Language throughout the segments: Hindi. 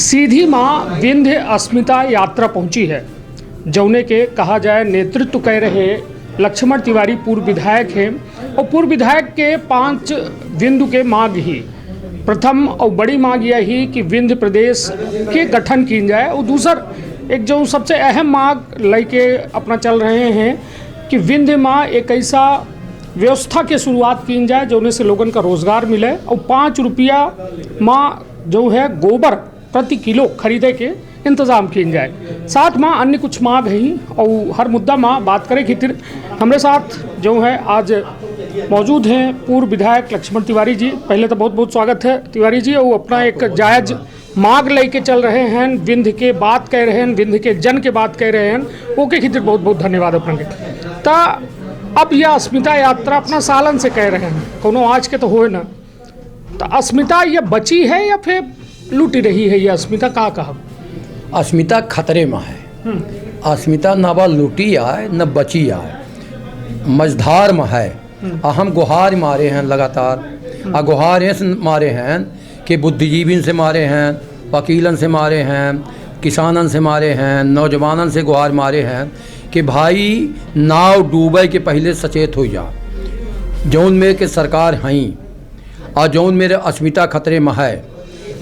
सीधी माँ विंध्य अस्मिता यात्रा पहुंची है। जौने के कहा जाए नेतृत्व कह रहे लक्ष्मण तिवारी पूर्व विधायक हैं और पूर्व विधायक के 5 बिंदु के मांग ही प्रथम और बड़ी मांग यही कि विंध्य प्रदेश के गठन की जाए और दूसर एक जो सबसे अहम मांग लेके अपना चल रहे हैं कि विंध्य माँ एक ऐसा व्यवस्था की शुरुआत की जाए जोने से लोगों का रोज़गार मिले और 5 रुपया माँ जो है गोबर प्रति किलो खरीदे के इंतज़ाम की जाए। साथ माँ अन्य कुछ मांग है और हर मुद्दा माँ बात करें खातिर हमारे साथ जो है आज मौजूद हैं पूर्व विधायक लक्ष्मण तिवारी जी। पहले तो बहुत बहुत स्वागत है तिवारी जी। और अपना एक जायज़ मांग लेके चल रहे हैं, विंध्य के बात कह रहे हैं, विंध्य के जन के बात कह रहे हैं, ओके खातिर बहुत बहुत धन्यवाद अपना के। तो अब यह अस्मिता यात्रा अपना सालन से कह रहे हैं, कोनो आज के तो हो ना, तो अस्मिता ये बची है या फिर लूटी रही है? ये अस्मिता कहा अस्मिता खतरे में है। अस्मिता न बा लूटी आए न बची आए, मझधार में है। हम गुहार मारे हैं लगातार, गुहार ऐसे मारे हैं कि बुद्धिजीवियों से मारे हैं, वकीलन से मारे हैं, किसानन से मारे हैं, नौजवानन से गुहार मारे हैं कि भाई नाव डूबे के पहले सचेत हो जा। जौन में के सरकार हैं और जौन मेरे अस्मिता खतरे में है,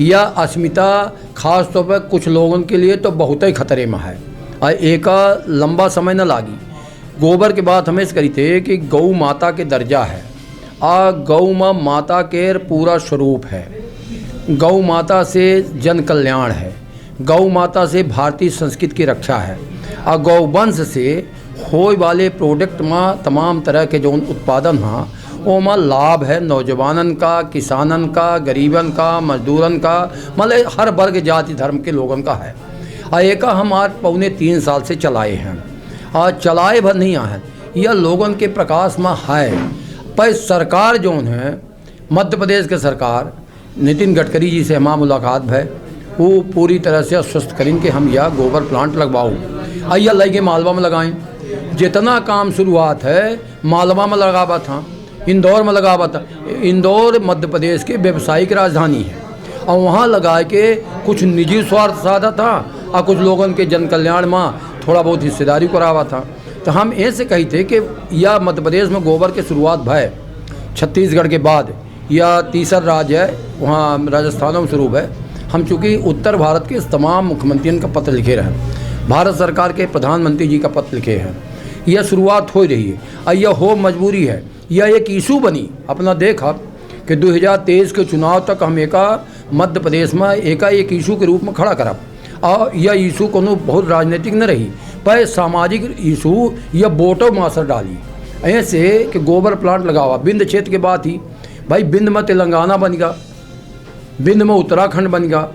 या अस्मिता खास तौर पर कुछ लोगों के लिए तो बहुत ही खतरे में है और एक लंबा समय न लागी। गोबर के बात हमें करी थे कि गौ माता के दर्जा है और गौ माता के पूरा स्वरूप है। गौ माता से जन कल्याण है, गौ माता से भारतीय संस्कृति की रक्षा है और गौवंश से होए वाले प्रोडक्ट में तमाम तरह के जो उत्पादन हाँ वो में लाभ है नौजवानन का, किसानन का, गरीबन का, मजदूरन का, मतलब हर वर्ग जाति धर्म के लोगों का है। और एक हम आज 2.25 साल से चलाए हैं और चलाए भर नहीं आए, यह लोगों के प्रकाश में है। पर सरकार जो है मध्य प्रदेश के सरकार नितिन गडकरी जी से हमारा मुलाकात है, वो पूरी तरह से आश्वस्त करें कि हम यह गोबर प्लांट लगवाओ और यह लगे मालवा में लगाएं। जितना काम शुरुआत है मालवा में लगावा था, इंदौर में लगावा था। इंदौर मध्य प्रदेश के व्यवसायिक राजधानी है और वहाँ लगा के कुछ निजी स्वार्थ साधा था और कुछ लोगों के जन कल्याण में थोड़ा बहुत हिस्सेदारी करावा था। तो हम ऐसे कही थे कि यह मध्य प्रदेश में गोबर की शुरुआत भय छत्तीसगढ़ के बाद यह तीसरा राज्य है, वहाँ राजस्थान में शुरू है। हम चूँकि उत्तर भारत के तमाम मुख्यमंत्रियों का पत्र लिखे रहे, भारत सरकार के प्रधानमंत्री जी का पत्र लिखे हैं, यह शुरुआत हो रही है और यह हो मजबूरी है। यह एक इशू बनी अपना देखा कि 2023 के चुनाव तक हम एक मध्य प्रदेश में एक इशू के रूप में खड़ा करा और यह इशू कोनो बहुत राजनीतिक न रही पर सामाजिक इशू यह वोटों में असर डाली ऐसे कि गोबर प्लांट लगावा। विंध्य क्षेत्र के बाद ही भाई विंध्य में तेलंगाना बन गया, विंध्य में उत्तराखंड बन गया,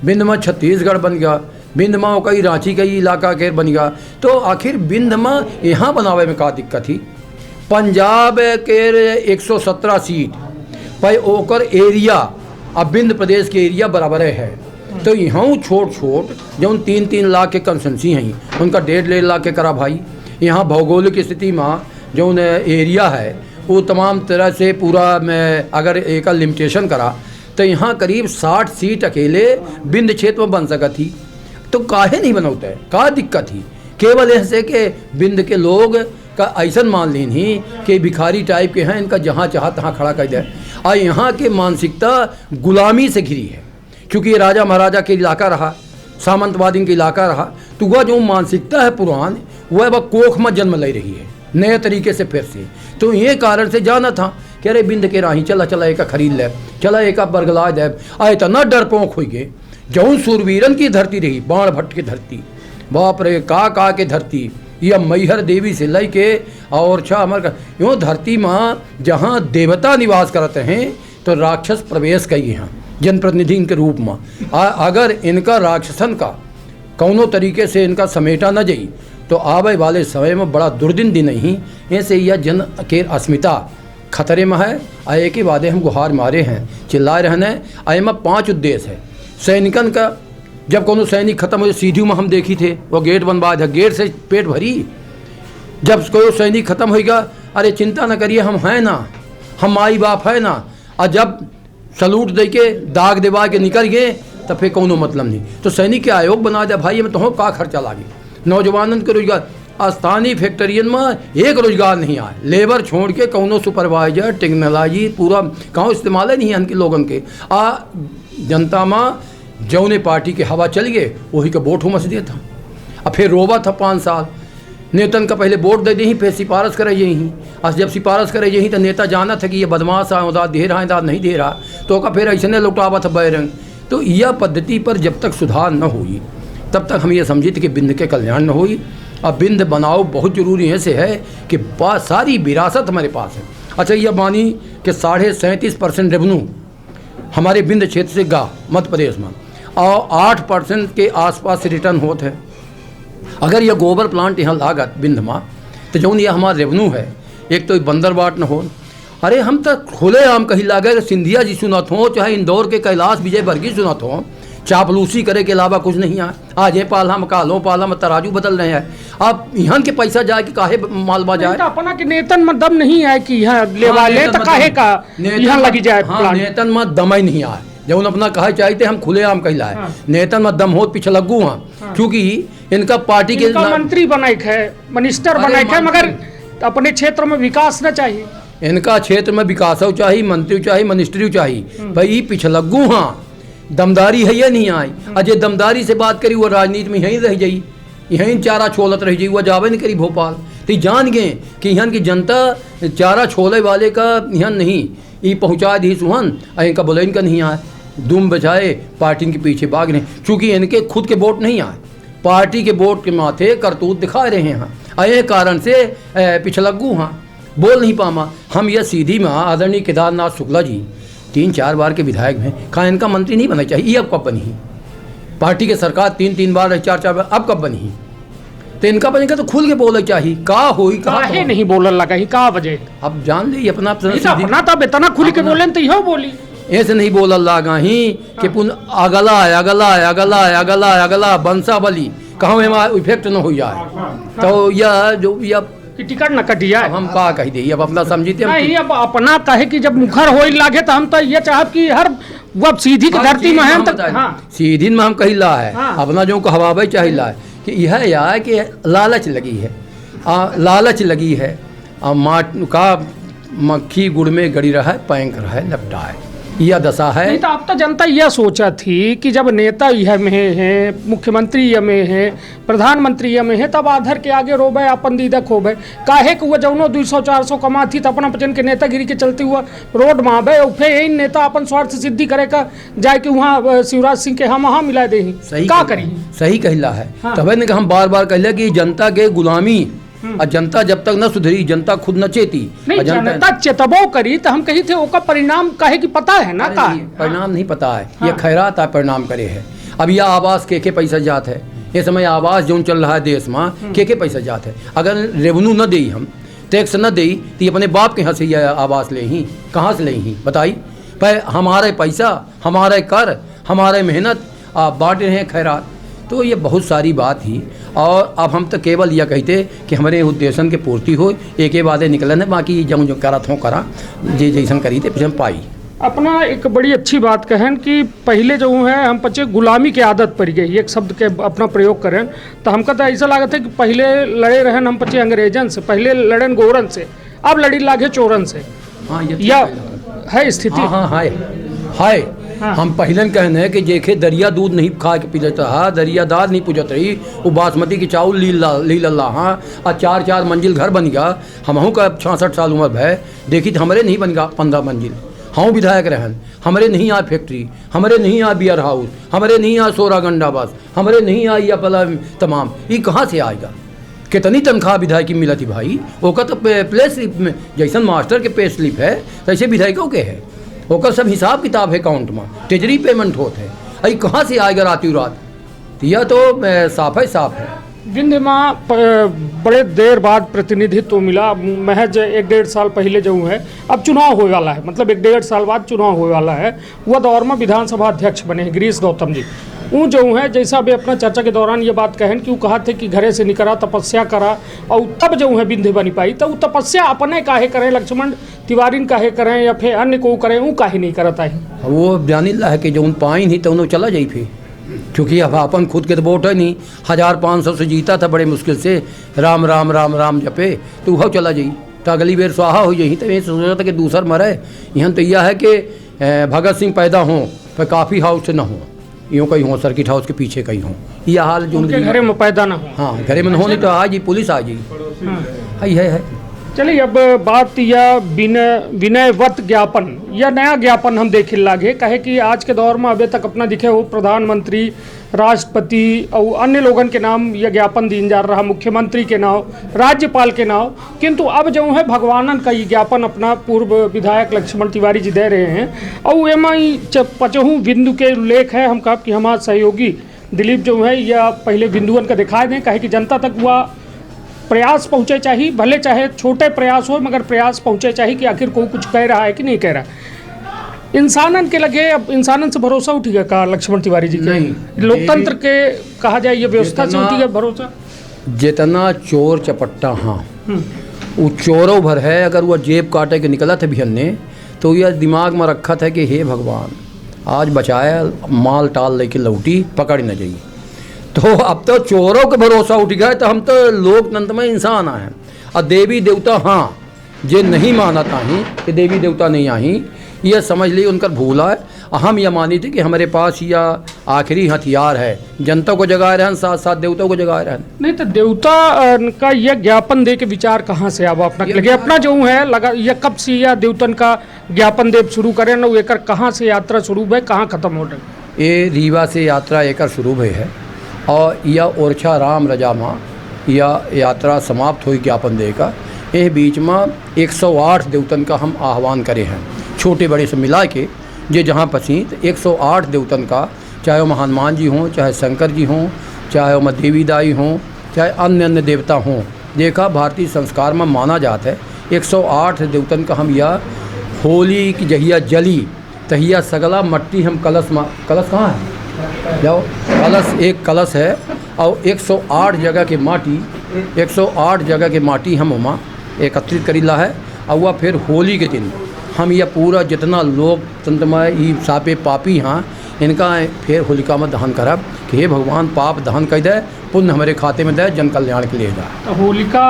विंध्य में छत्तीसगढ़ बन गया, विंध्य में कई रांची का इलाका के बन गया। तो आखिर विंध्य में यहाँ बनावे में का दिक्कत थी? पंजाब के 117 सीट पर ओकर एरिया अब विंध्य प्रदेश के एरिया बराबर है। तो यहाँ छोट जो 3-3 लाख के कंसेंसी हैं उनका 1.5 लाख के करा भाई। यहाँ भौगोलिक स्थिति में जो एरिया है वो तमाम तरह से पूरा में अगर एक लिमिटेशन करा तो यहाँ करीब 60 सीट अकेले विंध्य क्षेत्र में बन सका थी। तो काहे नहीं बनौता है, का दिक्कत थी? केवल ऐसे कि विंध्य के लोग का ऐसा मान लीन ही कि भिखारी टाइप के हैं, इनका जहाँ चाह तहाँ खड़ा कर दे। और यहाँ के मानसिकता गुलामी से घिरी है क्योंकि ये राजा महाराजा के इलाका रहा, सामंतवादी का इलाका रहा। तो वह जो मानसिकता है पुरान वह कोख में जन्म ले रही है नए तरीके से फिर से। तो ये कारण से जाना था कि अरे विंध्य के राही चला एक खरीद ले, चला एक बरगला दे। इतना डरपोक हो गए जौन सूरवीरन की धरती रही, बाण भट्ट की धरती, बाप रे का के धरती, यह मैहर देवी से लई के और अमर यूँ धरती में जहाँ देवता निवास करते हैं तो राक्षस प्रवेश कई हैं जनप्रतिनिधि के रूप में। अगर इनका राक्षसन का कौनों तरीके से इनका समेटा न जाई तो आवे वाले समय में बड़ा दुर्दिन दिन ही। ऐसे यह जन के अस्मिता खतरे में है। आए के वादे हम गुहार मारे हैं, चिल्लाए रहने। आए में 5 उद्देश्य है सैनिकन का। जब कोनो सैनिक खत्म हो सीधी में हम देखी थे वो गेट बनवा दे, गेट से पेट भरी। जब कोई सैनिक खत्म होगा अरे चिंता न करिए हम हैं ना, हम माई बाप है ना। और जब सलूट दे के दाग देवा के निकल गए तो फिर कोनो मतलब नहीं। तो सैनिक के आयोग बना दिया भाई, में तो का खर्चा लागे, नौजवानन के रोजगार, स्थानीय फैक्ट्रियन में एक रोजगार नहीं आए, लेबर छोड़ के कौनो सुपरवाइजर टेक्नोलॉजी पूरा कहूँ इस्तेमाल ही नहीं है इनके लोगन के। जनता में जौने पार्टी के हवा चल गए वही का वोट मस दिया था। अब फिर रोबा था 5 साल, नेतन का पहले वोट दे दी, फिर सिफारिश करे यही। आज जब सिफारिश करे यही तो नेता जाना था कि ये बदमाश है, दे रहा है दाद नहीं दे रहा, तो का फिर ऐसे लौटावा था बैरंग। तो यह पद्धति पर जब तक सुधार न हुई तब तक हम ये समझे थे कि बिंद के कल्याण न हुई। अब बिंद बनाओ बहुत ज़रूरी ऐसे है कि सारी विरासत हमारे पास है। अच्छा, यह मानी कि 37.5% रेवेन्यू हमारे बिंद क्षेत्र से गा मध्य प्रदेश में, और 8% के आसपास से रिटर्न होते हैं। अगर यह गोबर प्लांट यहाँ लागत बिंद में तो जौन यह हमारा रेवेन्यू है, एक तो बंदर बाट न हो। अरे हम तो खुले आम कहीं लागे सिंधिया जी सुनत हो, चाहे इंदौर के कैलाश विजय वर्गीय सुनत हो, चापलूसी करे के अलावा कुछ नहीं है। आज ये पाला में कालो पाला में तराजू बदल रहे हैं। अब यहाँ के पैसा जाए कि काहे मालवा जाए, तो अपना के नेतन में दम नहीं है कि यहाँ लेवा ले तो काहे का यहाँ लगी जाए। हाँ, नेतन में दम ही नहीं आए, जब अपना कहे चाहते हम खुले आम कहला है। नेतन में दम हो पीछे लगू हाँ, क्योंकि इनका पार्टी के मंत्री बनाए है, मिनिस्टर बनाए है, मगर अपने क्षेत्र में विकास न चाहिए। इनका क्षेत्र में विकास चाहिए, मंत्री चाहिए, मिनिस्ट्री चाहिए। भाई पिछलग्गू हाँ, दमदारी है या नहीं आई। अजय दमदारी से बात करी वो राजनीति में यहीं रह जाई, यहीं चारा छोलत रह जाई, वो जावे नहीं करी भोपाल। तो जान गए कि यहाँ की जनता चारा छोले वाले का यहाँ नहीं ये पहुँचा दी सुहन, का बोले इनका नहीं आए, दुम बचाए पार्टी के पीछे भाग रहे, चूँकि इनके खुद के वोट नहीं आए, पार्टी के वोट के माथे करतूत दिखा रहे हैं। अये कारण से पिछलग्गू हाँ बोल नहीं पामा। हम यह सीधी में आदरणीय केदारनाथ शुक्ला जी 3-4 बार के विधायक हैं, कहा इनका मंत्री नहीं बनना चाहिए। ये अब कब बनी? पार्टी के सरकार 3-3 बार 4-4 बार, अब कब बनी? तो इनका बनेगा तो खुल के बोले चाहिए का होई काहे नहीं बोलने लगा ही का वजह। अब जान ले अपना अपना तब इतना खुल के बोले तो यहो बोली, ऐसे नहीं बोल लगा ही कि पुन अगला अगला अगला अगला अगला बंसावली कहाँ इफेक्ट न हो जाए। तो यह जो यह कि टिकट न कटिया हम का कही दे, अब अपना समझते नहीं। अब अपना कहे कि जब मुखर हो लागे तो हम तो ये चाहब कि हर वो सीधी की धरती में है तक सीधी में हम कही ला है। अपना जो कहवावे चाहिए है कि यह यार कि लालच लगी है, लालच लगी है, माट का मक्खी गुड़ में गड़ी रहा है, पैंक रहा है, लपटा है, यह दशा है। नहीं तो अब तो जनता यह सोचा थी कि जब नेता यह में है, मुख्यमंत्री यह में है, प्रधानमंत्री यह में है, तब आधर के आगे रोबे अपन दीदा खोबे काहे कि वह जौनो 200-400 कमा थी तो अपना पचन के नेतागिरी के चलते हुआ रोड में आबे फिर यही नेता अपन स्वार्थ सिद्धि करे का जाए कि वहाँ शिवराज सिंह के हम वहाँ मिला दे। सही का करी, सही कहला है। तब ने हम बार बार कहला कि जनता के गुलामी और जनता जब तक न सुधरी जनता खुद न चेती। नहीं जनता चेतबो करी तो हम कही थे ओका परिणाम कहे कि पता है ना का परिणाम नहीं पता है। ये खैरात है परिणाम करे है। अब यह आवास के पैसा जात है, ये समय आवास जो चल रहा है देश में के पैसा जात है। अगर रेवेन्यू न दे, हम टैक्स न दे तो अपने बाप के यहाँ से यह आवास ले ही, कहाँ से ले ही बताई। पर हमारे पैसा, हमारे कर, हमारे मेहनत आप बांट रहे हैं खैरात। तो ये बहुत सारी बात ही। और अब हम तो केवल यह कहते कि हमारे उद्देश्य के पूर्ति हो, एक बातें निकलन है, बाकी जब जो करत हो करा जे जैसन करी थे फिर हम पाई। अपना एक बड़ी अच्छी बात कहें कि पहले जो है हम पचे गुलामी की आदत पड़ गई, एक शब्द के अपना प्रयोग करें तो हमका तो ऐसा लागत है कि पहले लड़े रहे हम पचे अंग्रेजन से, पहले लड़न गोरन से, अब लड़ी लागे चोरन से। हाँ यह है स्थिति। हाँ हाय हम पहले कहने हैं कि जेखे दरिया दूध नहीं खा के पीते रहा, दरिया दाद नहीं पूजत रही, वो बासमती की चावल ली लल्ला। हाँ और 4-4 मंजिल घर बन गया। हमहूँ का 66 साल उम्र है, देखी तो हमारे नहीं बन गया 15 मंजिल। हाँ विधायक रहन, हमारे नहीं आ फैक्ट्री, हमारे नहीं आ बियर हाउस, हमारे नहीं आ सोरा गंडा बस, हमारे नहीं आ या पला तमाम। ये कहाँ से आएगा? कितनी तनख्वाह विधायक की मिला थी भाई? ओका तो प्ले स्लिप में जैसन मास्टर के पे स्लिप है तैसे विधायकों के है, ओकर सब हिसाब किताब है अकाउंट में, ट्रेजरी पेमेंट होते हैं। अरे कहाँ से आएगा रात रात? यह तो साफ है। विंध्य में बड़े देर बाद प्रतिनिधित्व तो मिला, महज 1-1.5 साल पहले जो है अब चुनाव होने वाला है, मतलब 1-1.5 साल बाद चुनाव होने वाला है। वह दौर में विधानसभा अध्यक्ष बने गिरीश गौतम जी। वो जो है जैसा भी अपना चर्चा के दौरान ये बात कहन कि वो कहा थे कि घरे से निकला तपस्या करा और तब जो है विंध्य बनी पाई, तो वो तपस्या अपने काहे करें, लक्ष्मण तिवारी काहे करें या फिर अन्य को करें, वो काहे नहीं करता है। वो जानी ला है कि जो उन पाई नहीं तो उन्होंने चला जाई फिर, क्योंकि अब अपन खुद के तो वोट है नहीं, 1500 से जीता था बड़े मुश्किल से, राम राम राम राम जपे तो वह चला जाई, तो अगली बेर स्वाहा हो जाई। तो ये सोचा था कि दूसर मरे, यहाँ तो यह है कि भगत सिंह पैदा हों पर काफ़ी हाउस से न हो, यूँ कहीं हो सर्किट हाउस के पीछे कहीं हो, यह हाल जो घरे में पैदा ना हो। हाँ घरे में हो नहीं तो आ जी पुलिस आ जी है। चलिए अब बात या विनयवत ज्ञापन या नया ज्ञापन हम देखे लागे, कहे कि आज के दौर में अभी तक अपना दिखे हो प्रधानमंत्री, राष्ट्रपति और अन्य लोगों के नाम यह ज्ञापन दीन जा रहा, मुख्यमंत्री के नाम, राज्यपाल के नाम, किंतु अब जो है भगवानन का ये ज्ञापन अपना पूर्व विधायक लक्ष्मण तिवारी जी दे रहे हैं। और एम 5 बिंदु के उल्लेख है, हम कहा कि हमारे सहयोगी दिलीप जो है या पहले बिंदुअन का दिखाए दें, कहे कि जनता तक वह प्रयास पहुँचे चाहिए, भले चाहे छोटे प्रयास हो मगर प्रयास पहुँचे चाहिए कि आखिर कोई कुछ कह रहा है कि नहीं कह रहा। इंसानन के लगे अब इंसानन से भरोसा उठेगा का लक्ष्मण तिवारी जी के, लोकतंत्र के कहा जाए ये व्यवस्था से उठेगा भरोसा। जितना चोर चपट्टा हाँ वो चोरों भर है, अगर वह जेब काटे के निकला था बिहन ने तो यह दिमाग में रखा था कि हे भगवान आज बचाया, माल टाल लेके लौटी पकड़ न जाइए। तो अब तो चोरों के भरोसा उठ गया, तो हम तो लोकतंत्र में इंसान आए और देवी देवता हाँ जे नहीं मानता ही कि देवी देवता नहीं आई, यह समझ ली उनका भूला है। हम यह मानी थी कि हमारे पास यह आखिरी हथियार है, जनता को जगा रहे हैं साथ साथ देवता को जगा रहे हैं। नहीं तो देवता का यह ज्ञापन दे के विचार कहाँ से अब अपना लगे, अपना जो है लगा यह कब से यह देवतन का ज्ञापन देव शुरू करें ना, एकर कहाँ से यात्रा शुरू है, कहाँ खत्म हो रही। ये रीवा से यात्रा एकर शुरू हुई है और यह ओरछा राम रजामा यह यात्रा समाप्त हुई ज्ञापन देकर। यह बीच में 108 देवतन का हम आह्वान करे हैं, छोटे बड़े से मिला के ये जहाँ पसीत 108 देवतन का, चाहे वो हनुमान जी हों, चाहे शंकर जी हों, चाहे वो देवी दाई हों, चाहे अन्य अन्य देवता हों, देखा भारतीय संस्कार में माना जाता है 108 देवतन का हम यह होली की जहिया जली तहिया सगला मट्टी हम कलश कहाँ है जाओ, कलश एक कलश है और 108 जगह के माटी 108 जगह के माटी हम वहाँ एकत्रित करीला है। और वह फिर होली के दिन हम यह पूरा जितना लोकतंत्र में ये सापे पापी हाँ इनका फिर होलिका में दहन करब कि हे भगवान पाप दहन कर दे, पुण्य हमारे खाते में दे, जन कल्याण के लिए जाए। होलिका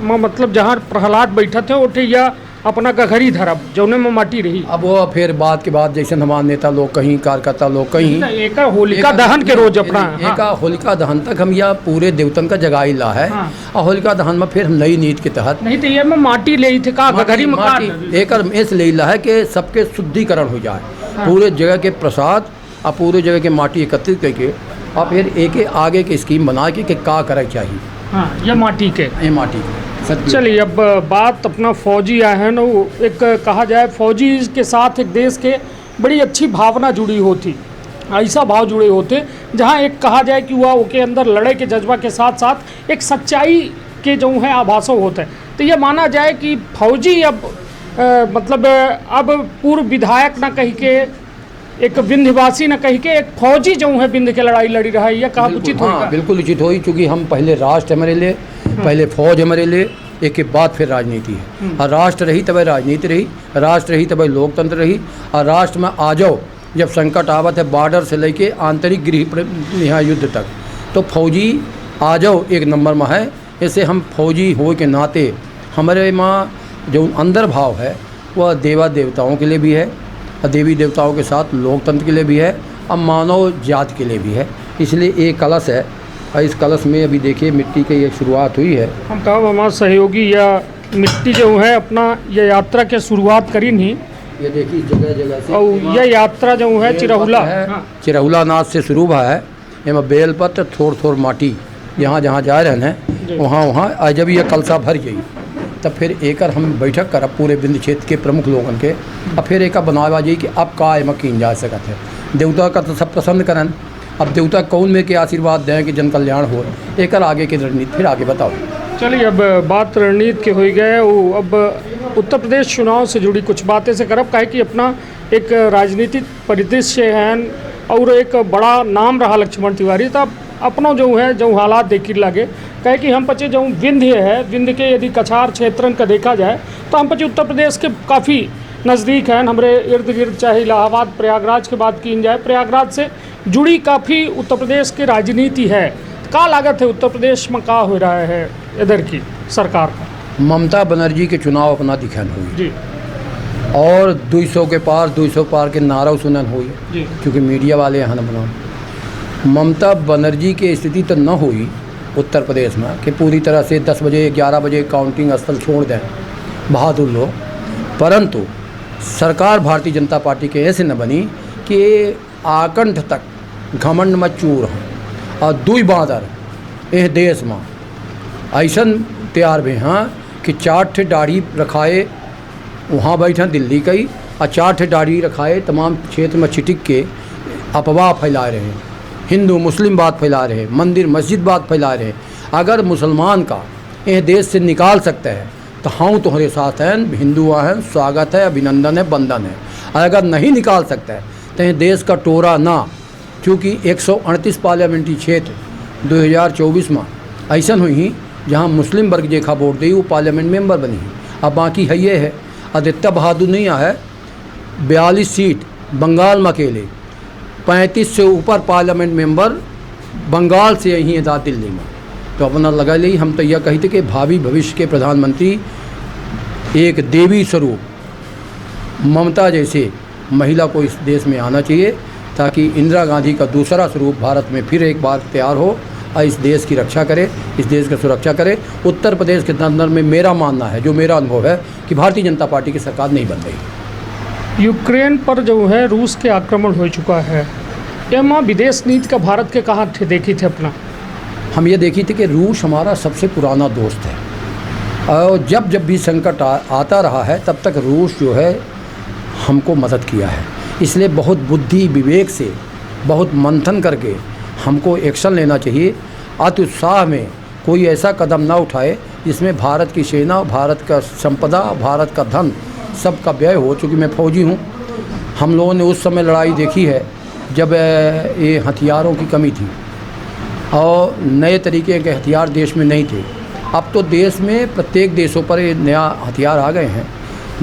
मतलब जहाँ प्रहलाद बैठा थे उठे या अपना गघरी धरब जौने में माटी रही। अब वो फिर बात के बाद जैसे हमारे नेता लोग कहीं कार्यकर्ता लोग कहीं एक होलिका दहन के रोज अपना एक होलिका दहन तक हम यह पूरे देवतन का जगाई ला है। और होलिका दहन में फिर नई नीति के तहत नहीं तो ये में माटी ले थे का गघरी में एक इस ले ला है कि सबके शुद्धिकरण हो जाए, पूरे जगह के प्रसाद और पूरे जगह के माटी एकत्रित करके और फिर एक आगे की स्कीम बना के का करे चाहिए। हाँ ये माटी के चलिए अब बात अपना फौजी आए हैं ना, एक कहा जाए फौजी के साथ एक देश के बड़ी अच्छी भावना जुड़ी होती, ऐसा भाव जुड़े होते जहाँ एक कहा जाए कि वह उसके अंदर लड़ाई के जज्बा के साथ साथ एक सच्चाई के जो है आभासों होते हैं। तो यह माना जाए कि फौजी अब मतलब अब पूर्व विधायक ना कही के एक विंध्यवासी न कही के एक फौजी जो है विंध्य के लड़ाई लड़ी रहा है, यह कहा उचित होगा? हाँ बिल्कुल उचित हुई, क्योंकि हम पहले राष्ट्र हमारे लिए, पहले फौज हमारे लिए, एक के बाद फिर राजनीति है। और राष्ट्र रही तब राजनीति रही, राष्ट्र रही तब लोकतंत्र रही। और राष्ट्र में आ जाओ जब संकट आवत है बॉर्डर से लेके आंतरिक गृह यहाँ युद्ध तक, तो फौजी आ जाओ एक नंबर में है। ऐसे हम फौजी हो के नाते हमारे माँ जो अंदर भाव है वह देवा देवताओं के लिए भी है और देवी देवताओं के साथ लोकतंत्र के लिए भी है और मानव जाति के लिए भी है। इसलिए एक कलश है और इस कलश में अभी देखिए मिट्टी की एक शुरुआत हुई है। हम कहा हमारे सहयोगी या मिट्टी जो है अपना यह यात्रा के शुरुआत करी नहीं, ये देखिए जगह जगह से। और यह यात्रा जो है चिरहुला है, चिरहुला नाथ से शुरू हुआ है। इसमें बेलपत्र थोड़ थोड़ माटी जहाँ जहाँ जा रहे हैं वहाँ जब यह कलसा भर जाइए तब फिर एकर हम बैठक करब पूरे विंध्य क्षेत्र के प्रमुख लोगन के। अब फिर एक बनावा जाइए कि अब का एम कीन जा सकत है। देवता का तो सब पसंद करन, अब देवता कौन में के आशीर्वाद दें कि जन कल्याण हो, एकर आगे की रणनीति फिर आगे बताओ। चलिए अब बात रणनीति के हो गए वो, अब उत्तर प्रदेश चुनाव से जुड़ी कुछ बातें से करब, काहे कि अपना एक राजनीतिक परिदृश्य है और एक बड़ा नाम रहा लक्ष्मण तिवारी, तब अपनों जो है जो हालात देखी लगे कहे कि हम पचे जो विंध्य है, विंध्य के यदि कछार क्षेत्रन का देखा जाए तो हम पचे उत्तर प्रदेश के काफ़ी नज़दीक हैं। हमारे इर्द गिर्द चाहे इलाहाबाद प्रयागराज की बात की जाए, प्रयागराज से जुड़ी काफ़ी उत्तर प्रदेश की राजनीति है। का लागत है उत्तर प्रदेश में का हो रहा है इधर की सरकार का? ममता बनर्जी के चुनाव अपना दिखन हुई जी और 200 के पार 200 पार के नारा सुनन हुई जी क्योंकि मीडिया वाले यहाँ न बनाओ। ममता बनर्जी की स्थिति तो न हुई उत्तर प्रदेश में कि पूरी तरह से 10 बजे 11 बजे काउंटिंग स्थल छोड़ दें बहादुर लोग, परंतु सरकार भारतीय जनता पार्टी के ऐसे न बनी कि आकंठ तक घमंड में चूर हों और दुई बादर यह देश में ऐसन तैयार भी हाँ कि 4 ठे दाढ़ी रखाए वहाँ बैठे दिल्ली कई और 4 ठे दाढ़ी रखाए तमाम क्षेत्र में छिटिक के अफवाह फैला रहे हैं, हिंदू मुस्लिम बात फैला रहे हैं, मंदिर मस्जिद बात फैला रहे हैं। अगर मुसलमान का यह देश से निकाल सकते हैं तो हाँ तुम्हारे साथ हैं, हिंदू हैं, स्वागत है, अभिनंदन है, बंधन है। अगर नहीं निकाल सकते हैं तो यह देश का टोरा ना, क्योंकि 138 पार्लियामेंट्री क्षेत्र 2024 में ऐसा हुई जहाँ मुस्लिम वर्ग जेखा वोट दी वो पार्लियामेंट मेंबर बनी। अब बाकी है ये है आदित्य बहादुर नहीं है 42 सीट बंगाल में अकेले, 35 से ऊपर पार्लियामेंट मेंबर बंगाल से यहीं है दिल्ली में। तो अपना लगा ली हम तो यह कही थे कि भावी भविष्य के प्रधानमंत्री एक देवी स्वरूप ममता जैसे महिला को इस देश में आना चाहिए ताकि इंदिरा गांधी का दूसरा स्वरूप भारत में फिर एक बार तैयार हो और इस देश की रक्षा करे, इस देश की सुरक्षा करे। उत्तर प्रदेश के अंदर में मेरा मानना है, जो मेरा अनुभव है कि भारतीय जनता पार्टी की सरकार नहीं बन रही। यूक्रेन पर जो है रूस के आक्रमण हो चुका है, एमा विदेश नीति का भारत के कहाँ देखी थे अपना? हम ये देखी थी कि रूस हमारा सबसे पुराना दोस्त है और जब जब भी संकट आता रहा है तब तक रूस जो है हमको मदद किया है। इसलिए बहुत बुद्धि विवेक से, बहुत मंथन करके हमको एक्शन लेना चाहिए। अति उत्साह में कोई ऐसा कदम ना उठाए जिसमें भारत की सेना, भारत का संपदा, भारत का धन सब का व्यय हो। चूँकि मैं फौजी हूँ, हम लोगों ने उस समय लड़ाई देखी है जब ये हथियारों की कमी थी और नए तरीके के हथियार देश में नहीं थे। अब तो देश में प्रत्येक देशों पर ये नया हथियार आ गए हैं,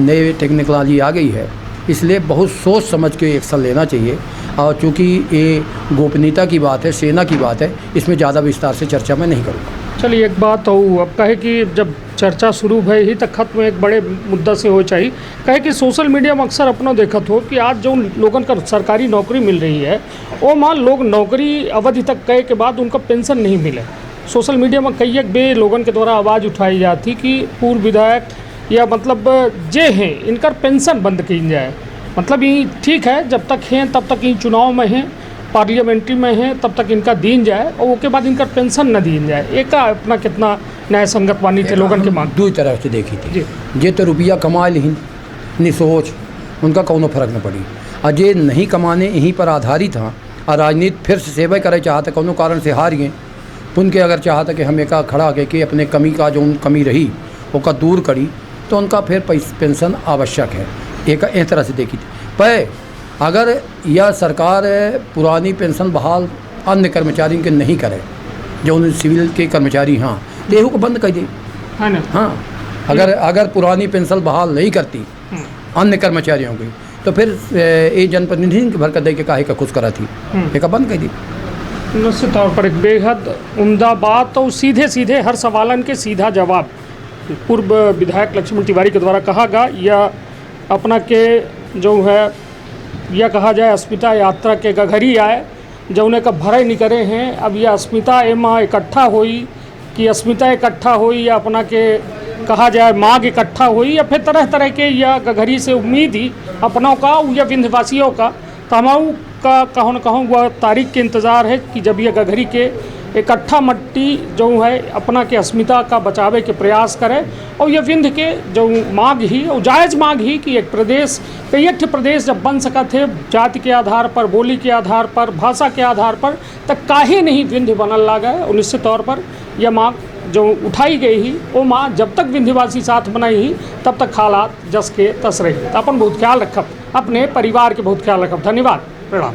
नए टेक्नोलॉजी आ गई है। इसलिए बहुत सोच समझ के एक्शन लेना चाहिए। और चूँकि ये गोपनीयता की बात है, सेना की बात है, इसमें ज़्यादा विस्तार से चर्चा मैं नहीं करूँगा। चलिए एक बात तो अब कहे कि जब चर्चा शुरू भई ही तक खत्म एक बड़े मुद्दा से हो चाहिए। कहे कि सोशल मीडिया में अक्सर अपना देखत हो कि आज जो लोगन का सरकारी नौकरी मिल रही है वो मान लोग नौकरी अवधि तक कहे के बाद उनका पेंशन नहीं मिले। सोशल मीडिया में कई एक बे लोगन के द्वारा आवाज़ उठाई जाती कि पूर्व विधायक या मतलब जे हैं इनका पेंशन बंद की जाए। मतलब ये ठीक है, जब तक हैं तब तक ये चुनाव में हैं, पार्लियामेंट्री में हैं, तब तक इनका दीन जाए और उसके बाद इनका पेंशन न दीन जाए। एक अपना कितना न्याय संगत वानी थे लोगन के मांग दो तरह से देखी थी। जी जे तो रुपया कमा लिहिन निसोच उनका कोनो फर्क न पड़ी, और जे नहीं कमाने यहीं पर आधारित हाँ और राजनीति फिर से सेवा करे चाहते कोनो कारण से हार गए उनके अगर चाहता कि हम एका खड़ा के अपने कमी का जो कमी रही वो दूर करी तो उनका फिर पेंशन आवश्यक है। एक तरह से देखी थी। पर अगर यह सरकार पुरानी पेंशन बहाल अन्य कर्मचारी के नहीं करे, जो सिविल के कर्मचारी हाँ देहू को बंद कर दे है ना। हाँ, अगर पुरानी पेंशन बहाल नहीं करती अन्य कर्मचारियों की तो फिर ये जनप्रतिनिधि के भर कर दे के काहे का खुश करा थी, एक बंद कर दी। निश्चित तौर पर एक बेहद उम्दा बात और सीधे सीधे हर सवालन के सीधा जवाब पूर्व विधायक लक्ष्मण तिवारी के द्वारा कहा गया। यह अपना के जो है यह कहा जाए अस्मिता यात्रा के गघरी आए जौने का भरे निकरे हैं। अब यह अस्मिता एमा इकट्ठा हुई कि अस्मिता इकट्ठा हुई या अपना के कहा जाए माघ इकट्ठा हुई या फिर तरह तरह के यह गघरी से उम्मीद ही अपनों का या विंध्यवासियों का तमाम का कहूँ न कहूँ वह तारीख के इंतज़ार है कि जब यह गघरी के इकट्ठा मट्टी जो है अपना के अस्मिता का बचावे के प्रयास करे और यह विंध्य के जो मांग ही और जायज़ मांग ही कि एक प्रदेश कई प्रदेश जब बन सका थे जाति के आधार पर, बोली के आधार पर, भाषा के आधार पर, तब काहे नहीं विंध्य बनल लगा है। और निश्चित तौर पर यह मांग जो उठाई गई ही वो माँ जब तक विंध्यवासी साथ बनाई ही तब तक हालात जस के तस रही। तो अपन बहुत ख्याल रखब, अपने परिवार के बहुत ख्याल रखब। धन्यवाद, प्रणाम।